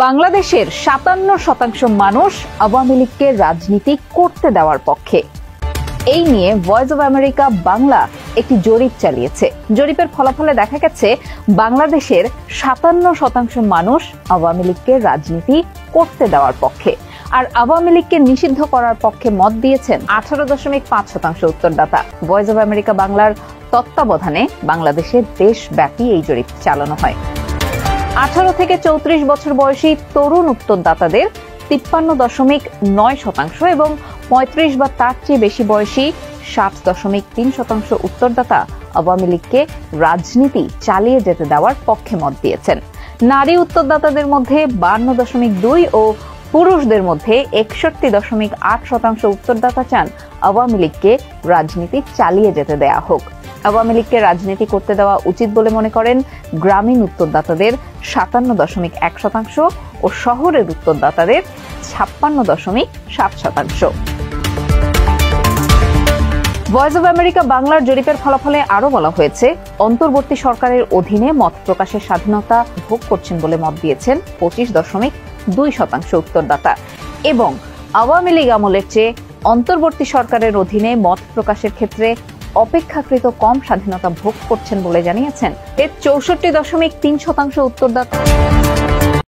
বাংলাদেশের ৫৭% মানুষ আওয়ামী লীগকে রাজনীতি করতে দেওয়ার পক্ষে। এই নিয়ে ভয়েস অব আমেরিকা বাংলা একটি জরিপ চালিয়েছে। জরিপের ফলাফলে দেখা গেছে বাংলাদেশের ৫৭% মানুষ আওয়ামী লীগকে রাজনীতি করতে দেওয়ার পক্ষে, আর আওয়ামী লীগকে নিষিদ্ধ করার পক্ষে মত দিয়েছেন ১৮.৫% উত্তরদাতা। ভয়েস অব আমেরিকা বাংলার তত্ত্বাবধানে বাংলাদেশে দেশব্যাপী এই জরিপ চালানো হয়। ১৮ থেকে ৩৪ বছর বয়সী তরুণ উত্তরদাতাদের ৫৩.৯% এবং ৩৫ বা তার চেয়ে বেশি বয়সী ৬০.৩% উত্তরদাতা আওয়ামী লীগকে রাজনীতি চালিয়ে যেতে দেওয়ার পক্ষে মত দিয়েছেন। নারী উত্তরদাতাদের মধ্যে ৫২.২ ও পুরুষদের মধ্যে ৬১.৮% উত্তরদাতা চান আওয়ামী লীগকে রাজনীতি চালিয়ে যেতে দেয়া হোক। আওয়ামী লীগকে রাজনীতি করতে দেওয়া উচিত বলে মনে করেন গ্রামীণ উত্তরদাতাদের ৫৭.১% ও শহরের উত্তরদাতাদের ৫৬.৭%। ভয়েস অব আমেরিকা বাংলার জরিপের ফলাফলে আরো বলা হয়েছে, অন্তর্বর্তী সরকারের অধীনে মত প্রকাশের স্বাধীনতা ভোগ করছেন বলে মত দিয়েছেন ২৫.২% উত্তরদাতা, এবং আওয়ামী লীগ আমলের চেয়ে অন্তর্বর্তী সরকারের অধীনে মত প্রকাশের ক্ষেত্রে অপেক্ষাকৃত কম স্বাধীনতা ভোগ করছেন বলে জানিয়েছেন ৬৪.৩% উত্তরদাতা।